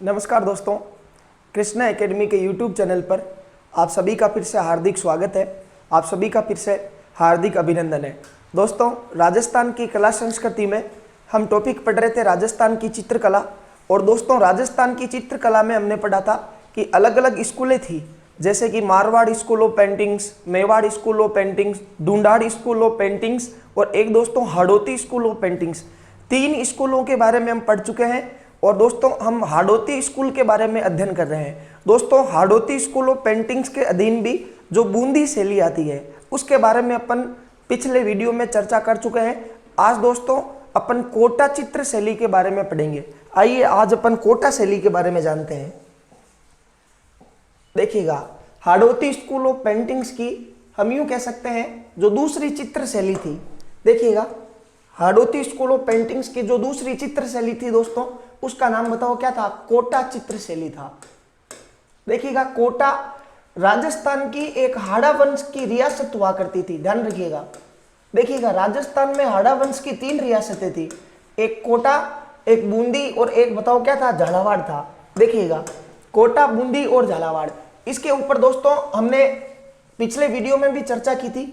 नमस्कार दोस्तों, कृष्णा एकेडमी के यूट्यूब चैनल पर आप सभी का फिर से हार्दिक स्वागत है। आप सभी का फिर से हार्दिक अभिनंदन है। दोस्तों, राजस्थान की कला संस्कृति में हम टॉपिक पढ़ रहे थे राजस्थान की चित्रकला। और दोस्तों, राजस्थान की चित्रकला में हमने पढ़ा था कि अलग अलग स्कूलें थी, जैसे कि Marwar school of paintings, Mewar school of paintings, Dhundhar school of paintings और एक दोस्तों हाड़ौती स्कूल ऑफ पेंटिंग्स। 3 स्कूलों के बारे में हम पढ़ चुके हैं। और दोस्तों, हम हाड़ौती स्कूल के बारे में अध्ययन कर रहे हैं। दोस्तों, हाड़ौती स्कूल ऑफ पेंटिंग्स के अधीन भी जो बूंदी शैली आती है उसके बारे में अपन पिछले वीडियो में चर्चा कर चुके हैं। आज दोस्तों अपन कोटा चित्र शैली के बारे में पढ़ेंगे। आइए आज अपन कोटा शैली के बारे में जानते हैं। देखिएगा, हाड़ौती स्कूल ऑफ पेंटिंग्स की हम यूं कह सकते हैं जो दूसरी चित्र शैली थी। देखिएगा, हाड़ौती स्कूल ऑफ पेंटिंग्स की जो दूसरी चित्र शैली थी दोस्तों, उसका नाम बताओ क्या था? कोटा चित्र शैली था। देखिएगा, कोटा राजस्थान की एक हाड़ा वंश की रियासत हुआ करती थी, ध्यान रखिएगा। देखिएगा, राजस्थान में हाड़ा वंश की 3 रियासतें थी, एक कोटा, एक बूंदी और एक बताओ क्या था? झालावाड़ था। देखिएगा, कोटा, बूंदी और झालावाड़। इसके ऊपर दोस्तों हमने पिछले वीडियो में भी चर्चा की थी।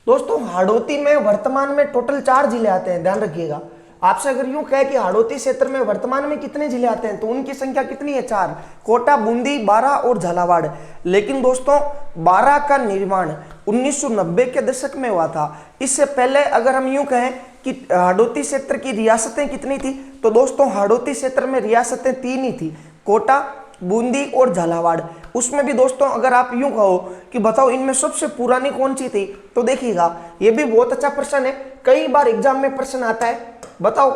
दोस्तों, हाड़ौती में वर्तमान में टोटल 4 जिले आते हैं, ध्यान रखिएगा। आपसे अगर यूं कहे कि हाड़ौती क्षेत्र में वर्तमान में कितने जिले आते हैं तो उनकी संख्या कितनी है? 4। कोटा, बूंदी, बारां और झालावाड़। लेकिन दोस्तों, बारां का निर्माण 1990 के दशक में हुआ था। इससे पहले अगर हम यूं कहें कि हाड़ौती क्षेत्र की रियासतें कितनी थी तो दोस्तों हाड़ौती क्षेत्र में रियासतें 3 ही थी, कोटा, बूंदी और झालावाड़। उसमें भी दोस्तों अगर आप यूं कहो कि बताओ इनमें सबसे पुरानी कौन सी थी तो देखिएगा, ये भी बहुत अच्छा प्रश्न है, कई बार एग्जाम में प्रश्न आता है। बताओ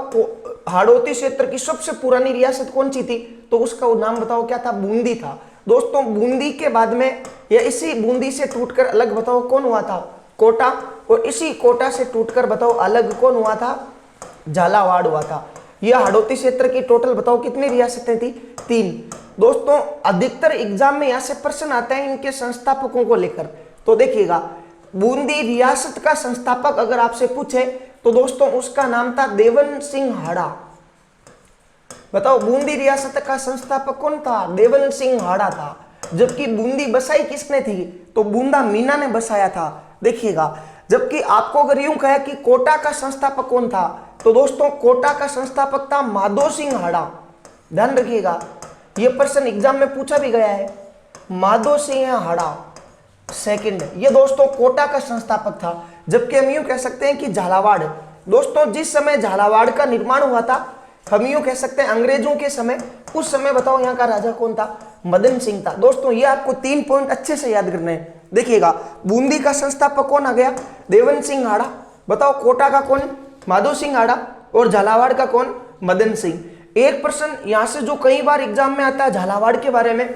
हाड़ौती क्षेत्र की सबसे पुरानी रियासत कौन सी थी तो उसका नाम बताओ क्या था? बूंदी था। दोस्तों, बूंदी के बाद में या इसी बूंदी से टूटकर अलग बताओ कौन हुआ था? कोटा। और इसी कोटा से टूटकर बताओ अलग कौन हुआ था? झालावाड़ हुआ था। यह हाड़ौती क्षेत्र की टोटल बताओ कितनी रियासतें थी? 3। दोस्तों, अधिकतर एग्जाम में यहां से प्रश्न आते हैं इनके संस्थापकों को लेकर। तो देखिएगा, बूंदी रियासत का संस्थापक अगर आपसे पूछे तो दोस्तों उसका नाम था देवन सिंह हाड़ा। बताओ, बूंदी रियासत का संस्थापक कौन था? देवन सिंह हाड़ा था। जबकि बूंदी बसाई किसने थी तो बूंदा मीना ने बसाया था। देखिएगा, जबकि आपको अगर यूं कहे कि कोटा का संस्थापक कौन था तो दोस्तों कोटा का संस्थापक था माधो सिंह हाड़ा। ध्यान रखिएगा, यह प्रश्न एग्जाम में पूछा भी गया है। माधो सिंह हाड़ा सेकंड, ये दोस्तों कोटा का संस्थापक था। जबकि हम यूं कह सकते हैं कि झालावाड़, दोस्तों जिस समय झालावाड़ का निर्माण हुआ था हम यूं कह सकते हैं अंग्रेजों के समय, उस समय बताओ यहाँ का राजा कौन था? मदन सिंह था। दोस्तों ये आपको 3 पॉइंट अच्छे से याद करने हैं। देखिएगा, बूंदी का संस्थापक कौन आ गया? देवन सिंह हाड़ा। बताओ कोटा का कौन? माधो सिंह हाड़ा। और झालावाड़ का कौन? मदन सिंह। एक प्रश्न यहां से जो कई बार एग्जाम में आता है झालावाड़ के बारे में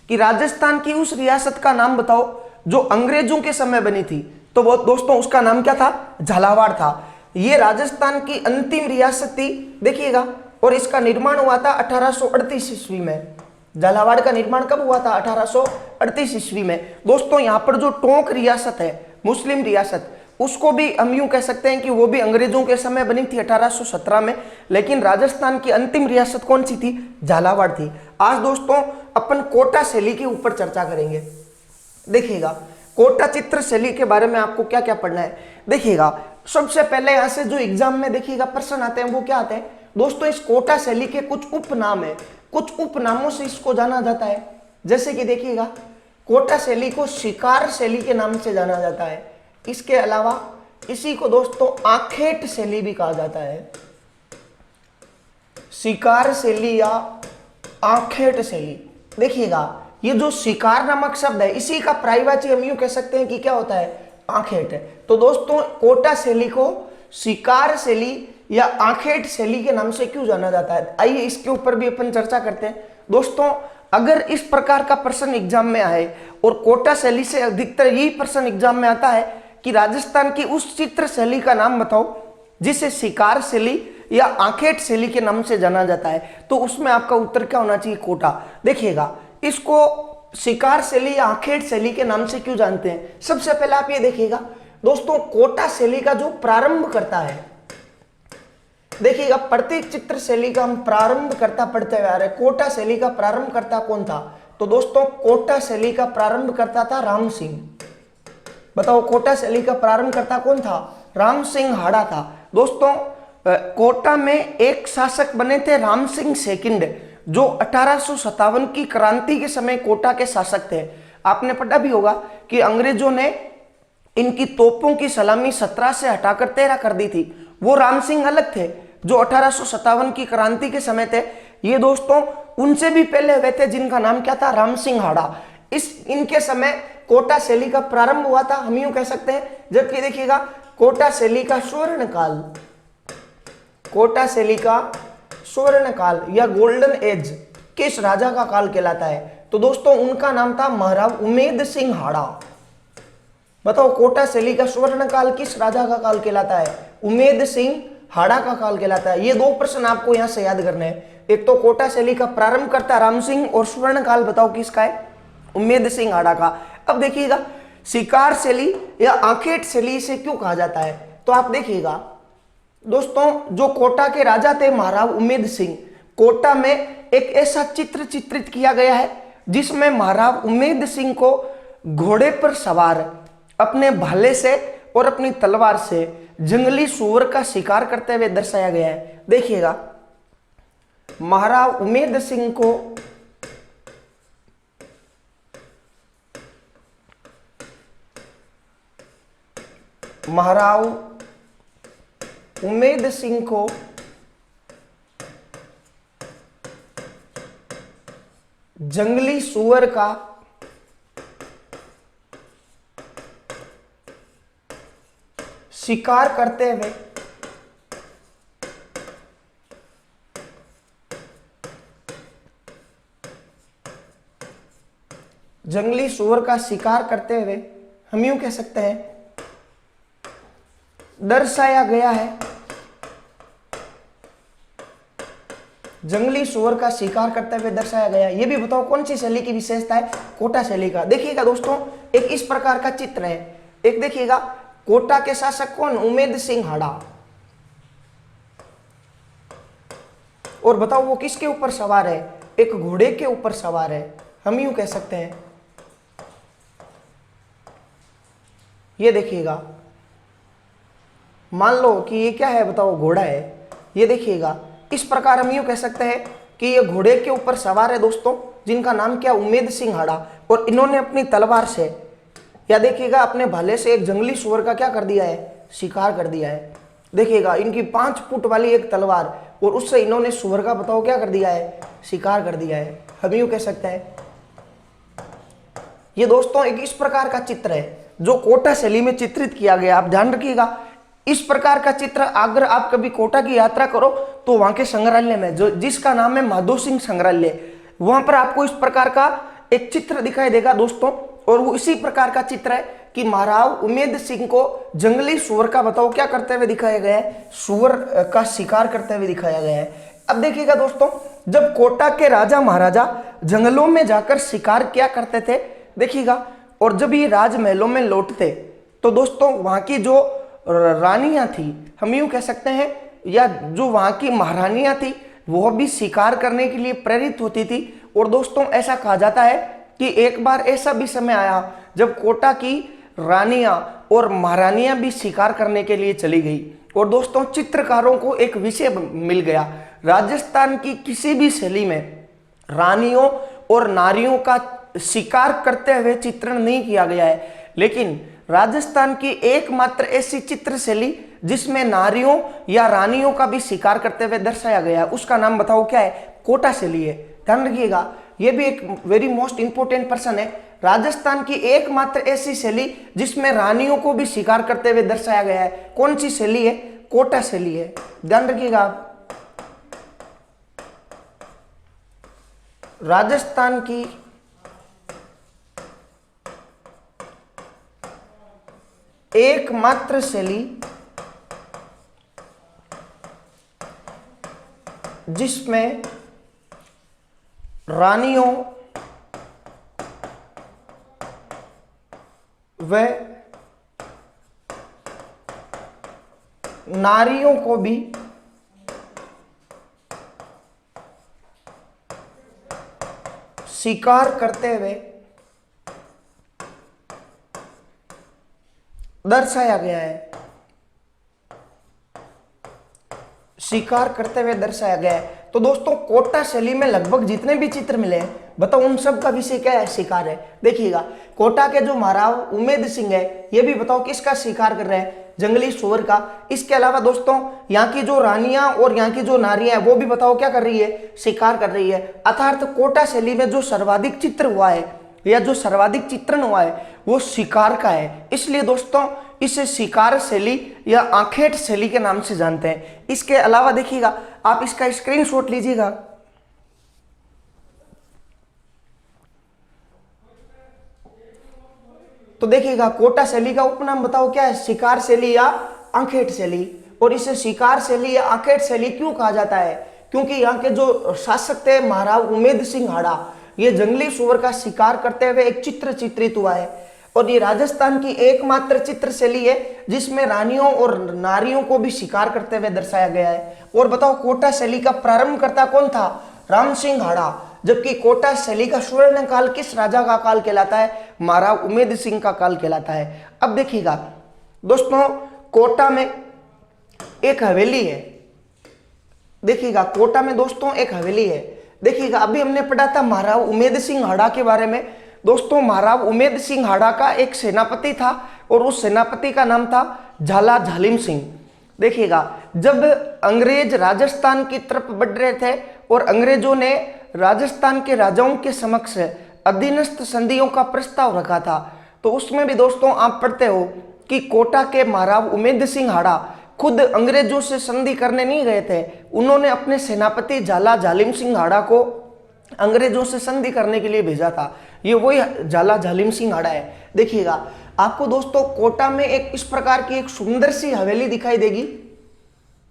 कि राजस्थान की उस रियासत का नाम बताओ जो अंग्रेजों के समय बनी थी, तो वो दोस्तों उसका नाम क्या था? झालावाड़ था। ये राजस्थान की अंतिम रियासत थी। देखिएगा, और इसका निर्माण हुआ था 1838 ईस्वी में। झालावाड़ का निर्माण कब हुआ था? 1838 ईस्वी में। दोस्तों यहाँ पर जो टोंक रियासत है, मुस्लिम रियासत, उसको भी हम यूं कह सकते हैं कि वो भी अंग्रेजों के समय बनी थी 1817 में। लेकिन राजस्थान की अंतिम रियासत कौन सी थी? झालावाड़ थी। आज दोस्तों अपन कोटा शैली के ऊपर चर्चा करेंगे। देखिएगा, कोटा चित्र शैली के बारे में आपको क्या क्या पढ़ना है। देखिएगा, सबसे पहले यहां से जो एग्जाम में देखिएगा प्रश्न आते हैं वो क्या आते हैं दोस्तों? इस कोटा शैली के कुछ उपनाम है, कुछ उपनामों से इसको जाना जाता है। जैसे कि देखिएगा, कोटा शैली को शिकार शैली के नाम से जाना जाता है। इसके अलावा इसी को दोस्तों आखेट शैली भी कहा जाता है। शिकार शैली या आखेट शैली। देखिएगा, ये जो शिकार नामक शब्द है इसी का पर्यायवाची हम यूं कह सकते हैं कि क्या होता है? आखेट है। तो दोस्तों कोटा शैली को शिकार शैली या आखेट शैली के नाम से क्यों जाना जाता है? आइए इसके ऊपर भी अपन चर्चा करते हैं। दोस्तों, अगर इस प्रकार का प्रश्न एग्जाम में आए और कोटा शैली से अधिकतर यही प्रश्न एग्जाम में आता है कि राजस्थान की उस चित्र शैली का नाम बताओ जिसे शिकार शैली या आखेट शैली के नाम से जाना जाता है, तो उसमें आपका उत्तर क्या होना चाहिए? कोटा। देखिएगा, इसको शिकार शैली या आखेट शैली के नाम से क्यों जानते हैं? सबसे पहले आप ये देखिएगा दोस्तों, कोटा शैली का जो प्रारंभ करता है, देखिएगा प्रत्येक चित्र शैली का हम प्रारंभकर्ता पढ़ते हुए आ रहे हैं। कोटा शैली का प्रारंभकर्ता कौन था? तो दोस्तों कोटा शैली का प्रारंभकर्ता था राम सिंह। बताओ कोटा शैली का प्रारंभकर्ता कौन था? राम सिंह हाड़ा था। दोस्तों कोटा में एक शासक बने थे राम सिंह सेकंड, जो 1857 की क्रांति के समय कोटा के शासक थे। आपने पढ़ा भी होगा कि अंग्रेजों ने इनकी तोपों की सलामी 17 से हटाकर 13 कर दी थी। वो राम सिंह अलग थे जो 1857 की क्रांति के समय थे। ये दोस्तों उनसे भी पहले हुए थे जिनका नाम क्या था? राम सिंह हाड़ा। इनके समय कोटा शैली का प्रारंभ हुआ था, हम यूं कह सकते हैं। जबकि देखिएगा कोटा शैली का स्वर्ण काल, कोटा शैली का स्वर्ण काल या गोल्डन एज किस राजा का काल कहलाता है? तो दोस्तों उनका नाम था महाराव उमेद सिंह हाड़ा। बताओ कोटा शैली का स्वर्ण काल किस राजा का काल कहलाता है? उमेद सिंह हाड़ा का काल कहलाता है। ये दो प्रश्न आपको यहां से याद करने हैं। एक तो कोटा शैली का प्रारंभ करता राम सिंह, और स्वर्ण काल बताओ किसका है? उमेद सिंह हाड़ा का। अब देखिएगा शिकार शैली या आखेट शैली इसे क्यों कहा जाता है? तो आप देखिएगा दोस्तों जो कोटा के राजा थे महाराव उमेद सिंह, कोटा में एक ऐसा चित्र चित्रित किया गया है जिसमें महाराव उमेद सिंह को घोड़े पर सवार अपने भाले से और अपनी तलवार से जंगली सूअर का शिकार करते हुए दर्शाया गया है। देखिएगा महाराव उमेद सिंह को जंगली सूअर का शिकार करते हुए हम यूं कह सकते हैं दर्शाया गया है। जंगली सूअर का शिकार करते हुए दर्शाया गया। ये भी बताओ कौन सी शैली की विशेषता है? कोटा शैली का। देखिएगा दोस्तों एक इस प्रकार का चित्र है। एक देखिएगा कोटा के शासक कौन? उमेद सिंह हाड़ा। और बताओ वो किसके ऊपर सवार है? एक घोड़े के ऊपर सवार है, हम यूं कह सकते हैं। ये देखिएगा मान लो कि ये क्या है? बताओ घोड़ा है। ये देखिएगा इस प्रकार हम यूं कह सकते हैं कि ये घोड़े के ऊपर सवार है दोस्तों, जिनका नाम क्या? उमेद सिंह हाड़ा। और इन्होंने अपनी तलवार से या देखिएगा अपने भाले से एक जंगली सूअर का क्या कर दिया है? शिकार कर दिया है। देखिएगा इनकी 5 फुट वाली एक तलवार, और उससे इन्होंने सूअर का बताओ क्या कर दिया है? शिकार कर दिया है, हम यूं कह सकते हैं। ये दोस्तों एक इस प्रकार का चित्र है जो कोटा शैली में चित्रित किया गया। आप ध्यान रखिएगा इस प्रकार का चित्र अगर आप कभी कोटा की यात्रा करो तो वहां के संग्रहालय में जो जिसका नाम है माधो सिंह संग्रहालय, वहां पर आपको इस प्रकार का एक चित्र दिखाई देगा दोस्तों। और वो इसी प्रकार का चित्र है कि महाराव उमेद सिंह को जंगली सूअर का बताओ क्या करते हुए दिखाया गया है? सूअर का शिकार करते हुए दिखाया गया है। अब देखिएगा दोस्तों जब कोटा के राजा महाराजा जंगलों में जाकर शिकार किया करते थे, देखिएगा, और जब ये राजमहलों में लौटते तो दोस्तों वहां की जो रानियां थी, हम यूं कह सकते हैं, या जो वहां की महारानियां थी, वो भी शिकार करने के लिए प्रेरित होती थी। और दोस्तों ऐसा कहा जाता है कि एक बार ऐसा भी समय आया जब कोटा की रानियां और महारानियां भी शिकार करने के लिए चली गई। और दोस्तों चित्रकारों को एक विषय मिल गया, राजस्थान की किसी भी शैली में रानियों और नारियों का शिकार करते हुए चित्रण नहीं किया गया है, लेकिन राजस्थान की एकमात्र ऐसी चित्र शैली जिसमें नारियों या रानियों का भी शिकार करते हुए दर्शाया गया है, उसका नाम बताओ क्या है? कोटा शैली है। ध्यान रखिएगा यह भी एक वेरी मोस्ट इंपोर्टेंट पर्सन है। राजस्थान की एकमात्र ऐसी शैली जिसमें रानियों को भी शिकार करते हुए दर्शाया गया है, कौन सी शैली है? कोटा शैली है। ध्यान रखिएगा राजस्थान की एकमात्र शैली जिसमें रानियों व नारियों को भी शिकार करते हुए दर्शाया गया है, शिकार करते हुए दर्शाया गया है। तो दोस्तों कोटा शैली में लगभग जितने भी चित्र मिले हैं, बताओ उन सब का विषय क्या है? शिकार है। देखिएगा कोटा के जो महाराव उमेद सिंह है, ये भी बताओ किसका शिकार कर रहे हैं? जंगली सुअर का। इसके अलावा दोस्तों यहाँ की जो रानियां और यहाँ की जो नारियां हैं, वो भी बताओ क्या कर रही है? शिकार कर रही है। अर्थात कोटा शैली में जो सर्वाधिक चित्र हुआ है या जो सर्वाधिक चित्रण हुआ है वो शिकार का है। इसलिए दोस्तों इसे शिकार शैली या आखेट शैली के नाम से जानते हैं। इसके अलावा देखिएगा, आप इसका स्क्रीनशॉट लीजिएगा। तो देखिएगा कोटा शैली का उपनाम बताओ क्या है? शिकार शैली या आखेट शैली। और इसे शिकार शैली या आखेट शैली क्यों कहा जाता है? क्योंकि यहाँ के जो शासक थे महाराव उमेद सिंह हाड़ा, ये जंगली सुअर का शिकार करते हुए एक चित्र चित्रित हुआ है। और ये राजस्थान की एकमात्र चित्र शैली है जिसमें रानियों और नारियों को भी शिकार करते हुए दर्शाया गया है। और बताओ कोटा शैली का प्रारंभकर्ता कौन था? राम सिंह हाड़ा। जबकि कोटा शैली का स्वर्ण काल किस राजा का काल कहलाता है? महाराव उमेद सिंह का काल कहलाता है। अब देखिएगा दोस्तों कोटा में एक हवेली है। देखिएगा कोटा में दोस्तों एक हवेली है। देखिएगा अभी हमने पढ़ा था महाराव उमेद सिंह हाड़ा के बारे में। दोस्तों महाराव उमेद सिंह हाड़ा का एक सेनापति था और उस सेनापति का नाम था झाला झालिम सिंह। देखिएगा जब अंग्रेज राजस्थान की तरफ बढ़ रहे थे और अंग्रेजों ने राजस्थान के राजाओं के समक्ष अधीनस्थ संधियों का प्रस्ताव रखा था, तो उसमें भी दोस्तों आप पढ़ते हो कि कोटा के महाराव उमेद सिंह हाड़ा खुद अंग्रेजों से संधि करने नहीं गए थे। उन्होंने अपने सेनापति झाला झालिम सिंह हाड़ा को अंग्रेजों से संधि करने के लिए भेजा था। ये वही झाला झालिम सिंह हाड़ा है। देखिएगा आपको दोस्तों कोटा में एक इस प्रकार की एक सुंदर सी हवेली दिखाई देगी।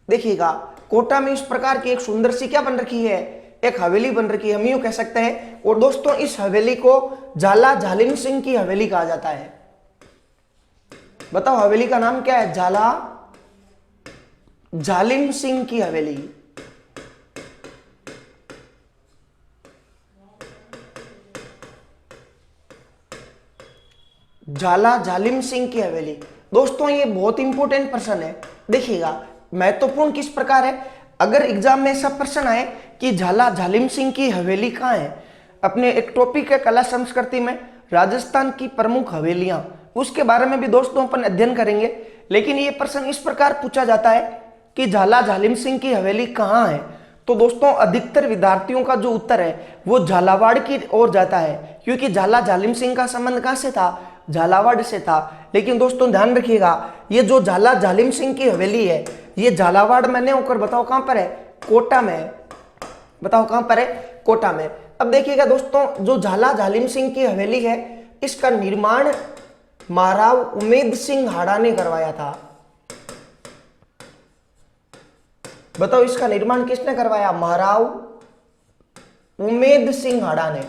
देखिएगा कोटा में इस प्रकार की एक सुंदर सी क्या बन रखी है? एक हवेली बन रखी है, हम यूं कह सकते हैं। और दोस्तों इस हवेली को झाला झालिम सिंह की हवेली कहा जाता है। बताओ हवेली का नाम क्या है? झाला झालिम सिंह की हवेली। झाला झालिम सिंह की हवेली। दोस्तों ये बहुत इंपॉर्टेंट प्रश्न है। देखिएगा महत्वपूर्ण किस प्रकार है, अगर एग्जाम में ऐसा प्रश्न आए कि झाला झालिम सिंह की हवेली कहाँ है, अपने एक टॉपिक है कला संस्कृति में राजस्थान की प्रमुख हवेलियां, उसके बारे में भी दोस्तों अपन अध्ययन करेंगे। लेकिन ये प्रश्न इस प्रकार पूछा जाता है कि झाला झालिम सिंह की हवेली कहाँ है, तो दोस्तों अधिकतर विद्यार्थियों का जो उत्तर है वो झालावाड़ की ओर जाता है, क्योंकि झाला झालिम सिंह का संबंध कहाँ से था? झालावाड़ से था। लेकिन दोस्तों ध्यान रखिएगा ये जो झाला झालिम सिंह की हवेली है ये झालावाड़ में नहीं होकर बताओ कहां पर है? कोटा में है। बताओ कहां पर है? कोटा में। अब देखिएगा दोस्तों जो झाला झालिम सिंह की हवेली है इसका निर्माण महाराव उमेद सिंह हाड़ा ने करवाया था। बताओ इसका निर्माण किसने करवाया? महाराव उमेद सिंह हाड़ा ने।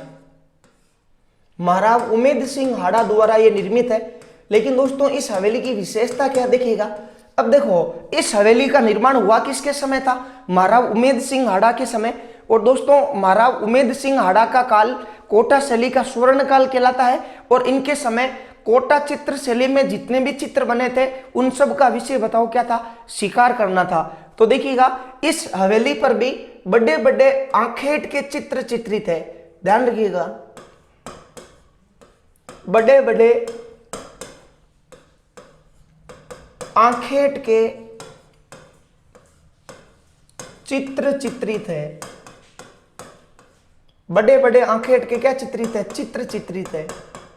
महाराव उमेद सिंह हाड़ा द्वारा यह निर्मित है। लेकिन दोस्तों इस हवेली की विशेषता क्या देखिएगा। अब देखो इस हवेली का निर्माण हुआ किसके समय था? महाराव उमेद सिंह हाड़ा के समय। और दोस्तों महाराव उमेद सिंह हाड़ा का काल कोटा शैली का स्वर्ण काल कहलाता है। और इनके समय कोटा चित्र शैली में जितने भी चित्र बने थे उन सब का विषय बताओ क्या था? शिकार करना था। तो देखिएगा इस हवेली पर भी बड़े बड़े आखेट के चित्र चित्रित है। ध्यान रखिएगा बड़े बड़े आखेट के चित्र चित्रित है। बड़े बड़े आखेट के क्या चित्रित है? चित्र चित्रित है।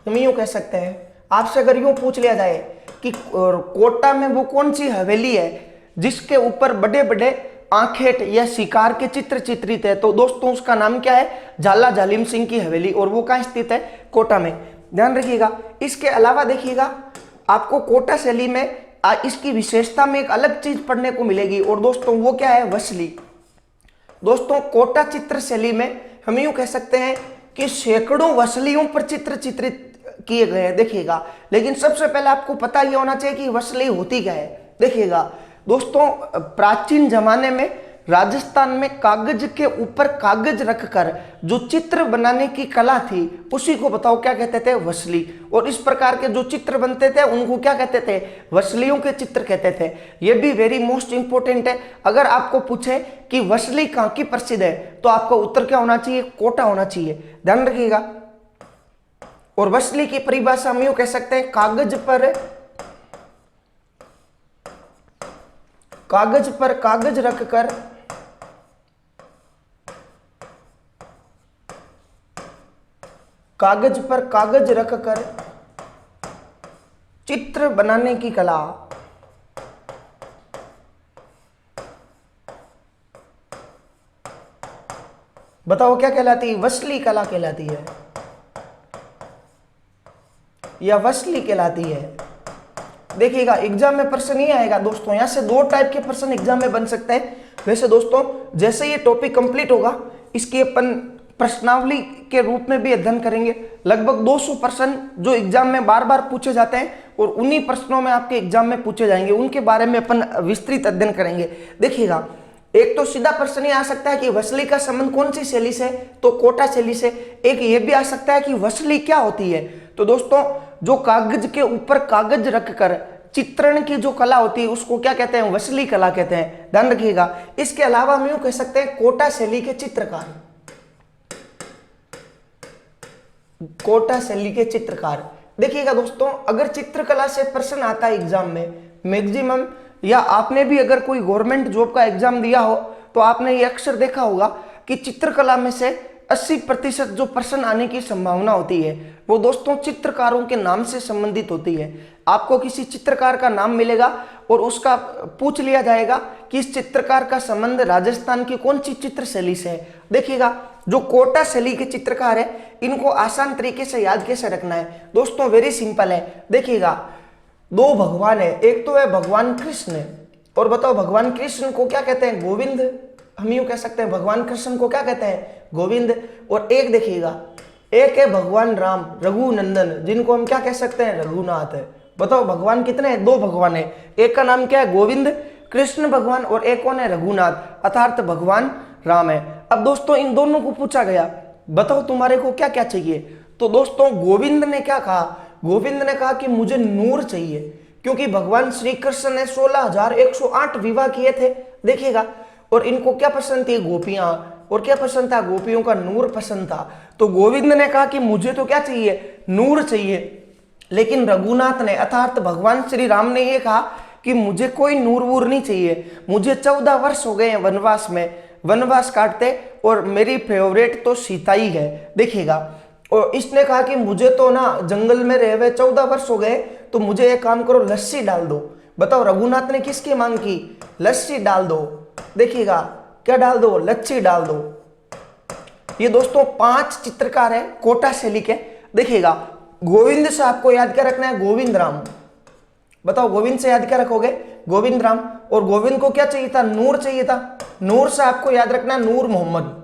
हम यूं कह सकते हैं। आपसे अगर यूं पूछ लिया जाए कि कोटा में वो कौन सी हवेली है जिसके ऊपर बड़े बड़े आखेट या शिकार के चित्र चित्रित है, तो दोस्तों उसका नाम क्या है? झाला झालिम सिंह की हवेली। और वो कहाँ स्थित है? कोटा में। ध्यान रखिएगा। इसके अलावा देखिएगा आपको कोटा शैली में इसकी विशेषता में एक अलग चीज पढ़ने को मिलेगी। और दोस्तों वो क्या है? वसली। दोस्तों कोटा चित्र शैली में हम यूं कह सकते हैं कि सैकड़ों वसलियों पर चित्र चित्रित किए गए हैं। देखिएगा लेकिन सबसे पहले आपको पता ही होना चाहिए कि वसली होती क्या है। देखिएगा दोस्तों प्राचीन जमाने में राजस्थान में कागज के ऊपर कागज रखकर जो चित्र बनाने की कला थी उसी को बताओ क्या कहते थे, वसली। और इस प्रकार के जो चित्र बनते थे उनको क्या कहते थे, वसलियों के चित्र कहते थे। ये भी वेरी मोस्ट इंपोर्टेंट है। अगर आपको पूछे कि वसली कहाँ की प्रसिद्ध है तो आपका उत्तर क्या होना चाहिए, कोटा होना चाहिए, ध्यान रखिएगा। और वसली की परिभाषा हम यूं कह सकते हैं, कागज पर कागज रखकर चित्र बनाने की कला। बताओ क्या कहलाती है, वसली कला कहलाती है या वसली कहलाती है। देखिएगा एग्जाम में प्रश्न नहीं आएगा दोस्तों, यहां से दो टाइप के प्रश्न एग्जाम में बन सकते हैं। वैसे दोस्तों जैसे ये टॉपिक कंप्लीट होगा इसकी अपन प्रश्नावली के रूप में भी अध्ययन करेंगे। लगभग 200 प्रश्न जो एग्जाम में बार बार पूछे जाते हैं और उन्हीं प्रश्नों में आपके एग्जाम में पूछे जाएंगे, उनके बारे में अपन विस्तृत अध्ययन करेंगे। देखिएगा एक तो सीधा प्रश्न ये आ सकता है कि वसली का संबंध कौन सी शैली से, तो कोटा शैली से। एक ये भी आ सकता है कि वसली क्या होती है, तो दोस्तों जो कागज के ऊपर कागज रखकर चित्रण की जो कला होती है उसको क्या कहते हैं, वसली कला कहते हैं, ध्यान रखिएगा। इसके अलावा हम यूं कह सकते हैं कोटा शैली के चित्रकार, कोटा शैली के चित्रकार। देखिएगा दोस्तों अगर चित्रकला से प्रश्न आता है एग्जाम में मैक्सिमम, या आपने भी अगर कोई गवर्नमेंट जॉब का एग्जाम दिया हो तो आपने ये अक्सर देखा होगा कि चित्रकला में से 80% जो प्रश्न आने की संभावना होती है वो दोस्तों चित्रकारों के नाम से संबंधित होती है। आपको किसी चित्रकार का नाम मिलेगा और उसका पूछ लिया जाएगा कि इस चित्रकार का संबंध राजस्थान की कौन सी चित्र शैली से है। देखिएगा जो कोटा शैली के चित्रकार है इनको आसान तरीके से याद कैसे रखना है दोस्तों, वेरी सिंपल है। देखिएगा दो भगवान है, एक तो है भगवान कृष्ण, और बताओ भगवान कृष्ण को क्या कहते हैं, गोविंद। हम यूं कह सकते हैं भगवान कृष्ण को क्या कहते हैं, गोविंद। और एक देखिएगा एक है भगवान राम रघुनंदन, जिनको हम क्या कह सकते हैं, रघुनाथ है। बताओ भगवान कितने हैं, दो भगवान है, एक का नाम क्या है गोविंद कृष्ण भगवान और एक कौन है, रघुनाथ अर्थात भगवान राम है। अब दोस्तों इन दोनों को पूछा गया बताओ तुम्हारे को क्या क्या चाहिए, तो दोस्तों गोविंद ने क्या कहा, गोविंद ने कहा कि मुझे नूर चाहिए, क्योंकि भगवान श्री कृष्ण ने 16,108 विवाह किए थे। देखिएगा और इनको क्या पसंद थी, गोपियां, और क्या पसंद था, गोपियों का नूर पसंद था। तो गोविंद ने कहा कि मुझे तो क्या चाहिए, नूर चाहिए। लेकिन रघुनाथ ने अर्थात भगवान श्री राम ने यह कहा कि मुझे कोई नूर वूर नहीं चाहिए, मुझे 14 वर्ष हो गए हैं वनवास में, वनवास काटते, और मेरी फेवरेट तो सीता ही है। देखिएगा और इसने कहा कि मुझे तो ना जंगल में रहे हुए 14 वर्ष हो गए, तो मुझे एक काम करो लस्सी डाल दो। बताओ रघुनाथ ने किसकी मांग की, लस्सी डाल दो। देखिएगा क्या डाल दो, लस्सी डाल दो। ये दोस्तों 5 चित्रकार है कोटा शैली के। देखिएगा गोविंद से आपको याद क्या रखना है, गोविंद राम। बताओ गोविंद से याद क्या रखोगे, गोविंद राम। और गोविंद को क्या चाहिए था, नूर चाहिए था। नूर से आपको याद रखना नूर मोहम्मद।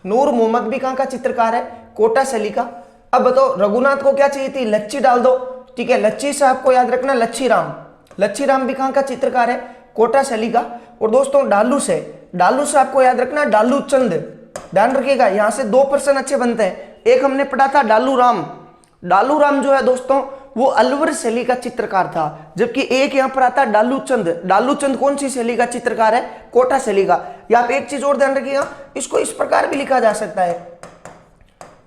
नूर मोहम्मद भी कहां का चित्रकार है, कोटा शैली का। अब बताओ रघुनाथ को क्या चाहिए थी, लच्छी डाल दो, ठीक है। लच्छी से आपको याद रखना लच्छी राम। लच्छी राम भी कहां का चित्रकार है, कोटा शैली का। और दोस्तों डालू से आपको याद रखना डालू चंद। ध्यान रखिएगा यहां से 2 प्रश्न अच्छे बनते हैं। एक हमने पढ़ा था डालू राम। डालू राम जो है दोस्तों वो अलवर शैली का चित्रकार था, जबकि एक यहां पर आता डालू चंद। डालू चंद कौन सी शैली का चित्रकार है, कोटा शैली का। या आप एक चीज और ध्यान रखिएगा, इसको इस प्रकार भी लिखा जा सकता है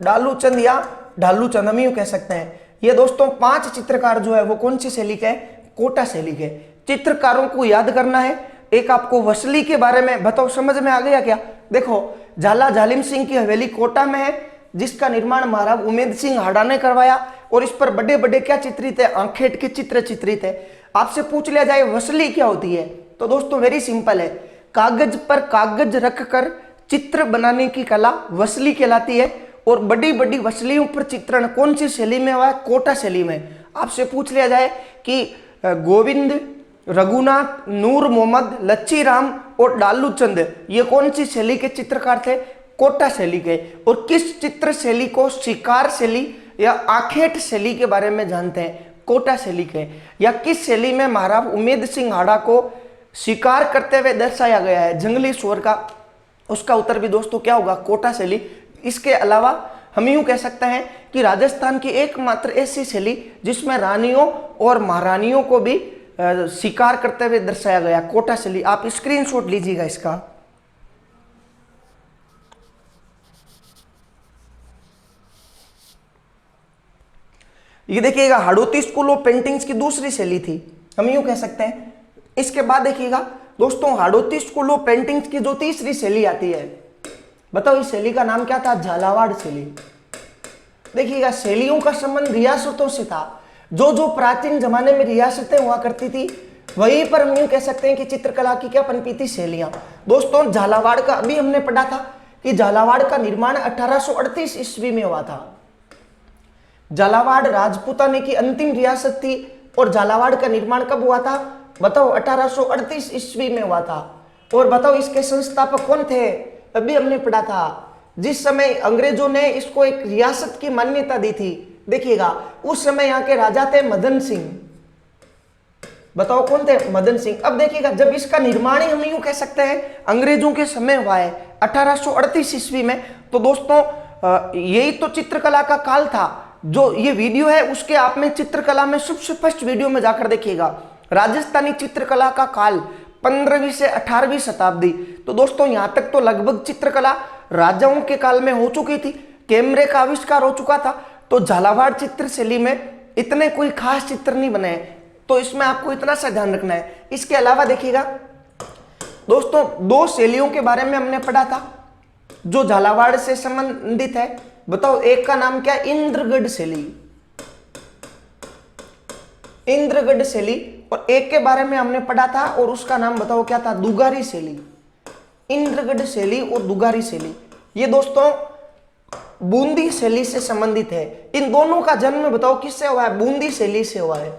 डालू चंद या ढालू चंद, हम यूं कह सकते हैं। ये दोस्तों 5 चित्रकार जो है वो कौन सी शैली के, कोटा शैली के। चित्रकारों को याद करना है। एक आपको वसली के बारे में बताओ, समझ में आ गया क्या। देखो झाला झालिम सिंह की हवेली कोटा में है, जिसका निर्माण महाराज उमेद सिंह हाड़ा ने करवाया, और इस पर बड़े बड़े क्या चित्रित है, आंखेट के चित्र चित्रित है। आपसे पूछ लिया जाए वसली क्या होती है, तो दोस्तों वेरी सिंपल है, कागज पर कागज रखकर चित्र बनाने की कला वसली कहलाती है। और बड़ी बड़ी वसलियों पर चित्रण कौन सी शैली में हुआ है, कोटा शैली में। आपसे पूछ लिया जाए कि गोविंद, रघुनाथ, नूर मोहम्मद, लच्छी राम और डालू चंद ये कौन सी शैली के चित्रकार थे, कोटा शैली के। और किस चित्र शैली को शिकार शैली या आखेट शैली के बारे में जानते हैं, कोटा शैली के। या किस शैली में महाराज उमेद सिंह हाड़ा को शिकार करते हुए दर्शाया गया है जंगली सुअर का, उसका उत्तर भी दोस्तों क्या होगा, कोटा शैली। इसके अलावा हम यूं कह सकते हैं कि राजस्थान की एकमात्र ऐसी शैली जिसमें रानियों और महारानियों को भी शिकार करते हुए दर्शाया गया, कोटा शैली। आप स्क्रीनशॉट लीजिएगा इसका। ये देखिएगा हाड़ौती स्कूल ऑफ पेंटिंग्स की दूसरी शैली थी, हम यूं कह सकते हैं। इसके बाद देखिएगा दोस्तों हाड़ौती स्कूल ऑफ पेंटिंग्स की जो तीसरी शैली आती है, बताओ इस शैली का नाम क्या था, झालावाड़ शैली। देखिएगा शैलियों का संबंध रियासतों से था, जो प्राचीन जमाने में रियासतें हुआ करती थी वहीं पर हम यूं कह सकते हैं कि चित्रकला की क्या पनपी थी, शैलियां। दोस्तों झालावाड़ का अभी हमने पढ़ा था कि झालावाड़ का निर्माण 1838 ईस्वी में हुआ था। झालावाड़ राजपूताने की अंतिम रियासत थी और झालावाड़ का निर्माण कब हुआ था, बताओ 1838 ईस्वी में हुआ था। और बताओ इसके संस्थापक कौन थे, अभी हमने पढ़ा था। जिस समय अंग्रेजों ने इसको एक रियासत की मान्यता दी थी, देखिएगा उस समय यहाँ के राजा थे मदन सिंह। बताओ कौन थे, मदन सिंह। अब देखिएगा जब इसका निर्माण ही हम यूं कह सकते हैं अंग्रेजों के समय हुआ है 1838 ईस्वी में, तो दोस्तों यही तो चित्रकला का काल था। जो ये वीडियो है उसके आप में चित्रकला में सबसे फर्स्ट वीडियो में जाकर देखिएगा, राजस्थानी चित्रकला का काल 15वीं से 18वीं शताब्दी। तो दोस्तों यहां तक तो लगभग चित्रकला राजाओं के काल में हो चुकी थी, कैमरे का आविष्कार हो चुका था। तो झालावाड़ चित्र शैली में इतने कोई खास चित्र नहीं बने, तो इसमें आपको इतना सा ध्यान रखना है। इसके अलावा देखिएगा दोस्तों दो शैलियों के बारे में हमने पढ़ा था जो झालावाड़ से संबंधित है, बताओ एक का नाम क्या, इंद्रगढ़ शैली, इंद्रगढ़ शैली। और एक के बारे में हमने पढ़ा था और उसका नाम बताओ क्या था, दुगारी शैली। इंद्रगढ़ शैली और दुगारी शैली ये दोस्तों बूंदी शैली से संबंधित है। इन दोनों का जन्म बताओ किससे हुआ है, बूंदी शैली से हुआ है।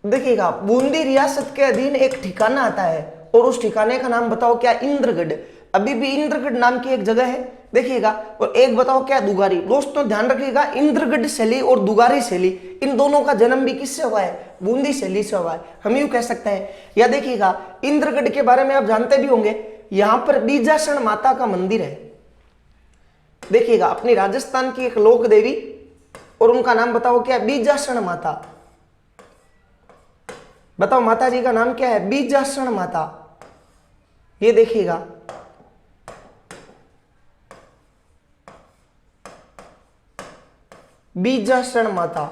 देखिएगा बूंदी रियासत के अधीन एक ठिकाना आता है और उस ठिकाने का नाम बताओ क्या, इंद्रगढ़। अभी भी इंद्रगढ़ नाम की एक जगह है, देखिएगा। और एक बताओ क्या, दुगारी। दोस्तों ध्यान रखिएगा इंद्रगढ़ शैली और दुगारी शैली इन दोनों का जन्म भी किससे हुआ है, बूंदी शैली से हुआ है, हम यूं कह सकते हैं। या देखिएगा इंद्रगढ़ के बारे में आप जानते भी होंगे, यहां पर बीजासन माता का मंदिर है। देखिएगा अपनी राजस्थान की एक लोक देवी और उनका नाम बताओ क्या, बीजासन माता। बताओ माता जी का नाम क्या है, बीजासन माता। ये देखिएगा बीजासन माता।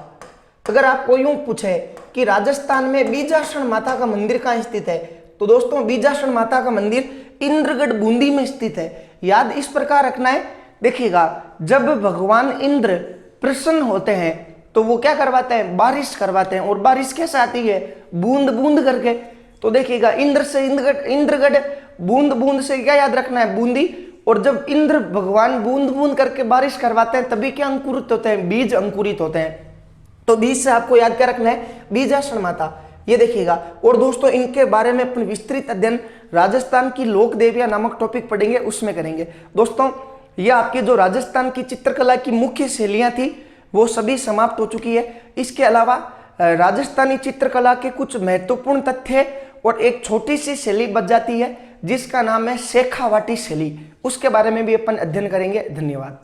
अगर आपको यूं पूछे कि राजस्थान में बीजासन माता का मंदिर कहां स्थित है, तो दोस्तों बीजासन माता का मंदिर इंद्रगढ़ बूंदी में स्थित है। याद इस प्रकार रखना है, देखिएगा जब भगवान इंद्र प्रसन्न होते हैं तो वो क्या करवाते हैं, बारिश करवाते हैं। और बारिश कैसे आती है, बूंद बूंद करके। तो देखिएगा इंद्र से इंद्रगढ़, बूंद बूंद से क्या याद रखना है, बूंदी। और जब इंद्र भगवान बूंद बूंद करके बारिश करवाते हैं तभी क्या अंकुरित होते हैं, बीज अंकुरित होते हैं। तो बीज से आपको याद क्या रखना है, बीजासन माता। ये देखिएगा। और दोस्तों इनके बारे में अपन विस्तृत अध्ययन राजस्थान की लोक देवियां नामक टॉपिक पढ़ेंगे, उसमें करेंगे। दोस्तों ये आपकी जो राजस्थान की चित्रकला की मुख्य शैलियां थी वो सभी समाप्त हो चुकी है। इसके अलावा राजस्थानी चित्रकला के कुछ महत्वपूर्ण तथ्य और एक छोटी सी शैली बच जाती है जिसका नाम है शेखावाटी शैली, उसके बारे में भी अपन अध्ययन करेंगे। धन्यवाद।